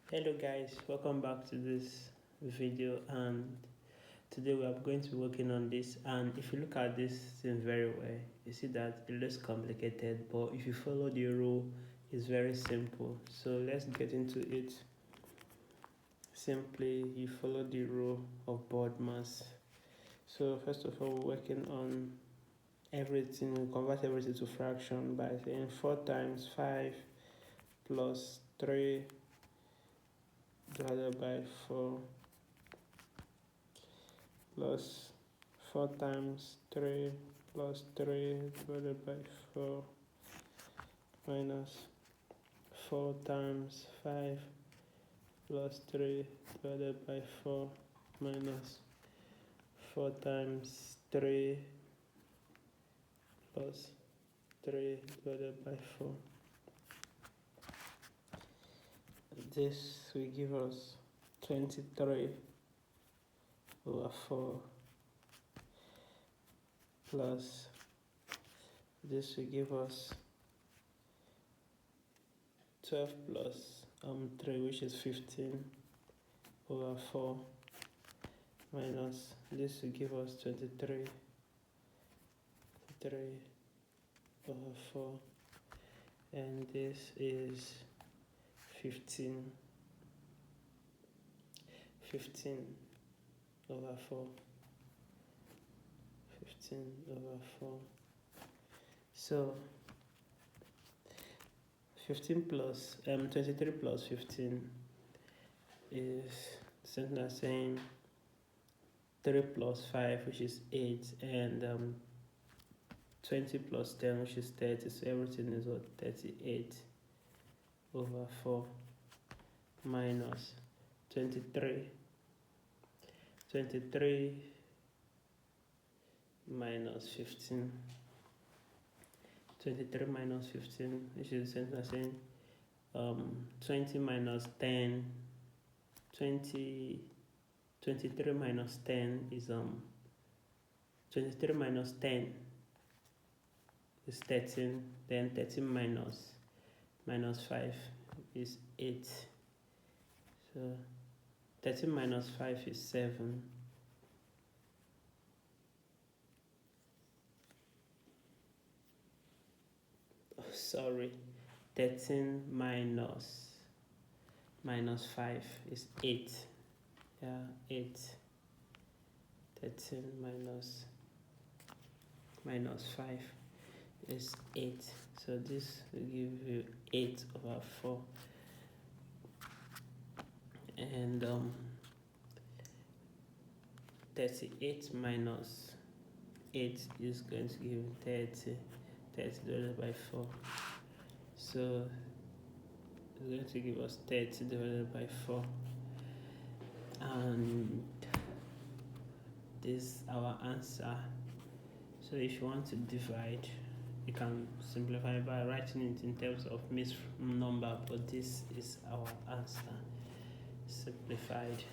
Hello guys, welcome back to this video, and today we are going to be working on this. And if you look at this thing very well, you see that it looks complicated, but if you follow the rule, it's very simple. So let's get into it. Simply you follow the rule of BODMAS. So first of all, we're working on everything. We convert everything to fraction by saying 4 times 5 plus 3 divided by 4 plus 4 times 3 plus 3 divided by 4 minus 4 times 5 plus 3 divided by 4 minus 4 times 3 plus 3 divided by 4. This will give us 23 over 4 plus this will give us 12 plus 3, which is 15 over 4 minus this will give us 23 over 4, and this is 15 over 4, 15 over 4. So 15 plus 23 plus 15 is something as saying 3 plus 5, which is 8, and 20 plus 10, which is 30. So everything is what, 38 over 4 minus 23 minus 15, 23 minus 15, which is the same as saying 20 minus 10, 23 minus 10 is 23 minus 10 is 13, then 13 minus 5 is 8. So 13 minus 5 is 7. Oh, sorry, 13 minus 5 is 8. Yeah, 8. 13 minus 5 is 8. So this will give you 8 over 4. And 38 minus 8 is going to give 30 divided by 4. So it's going to give us 30 divided by 4. And this is our answer. So if you want to divide, you can simplify by writing it in terms of mixed number, but this is our answer simplified.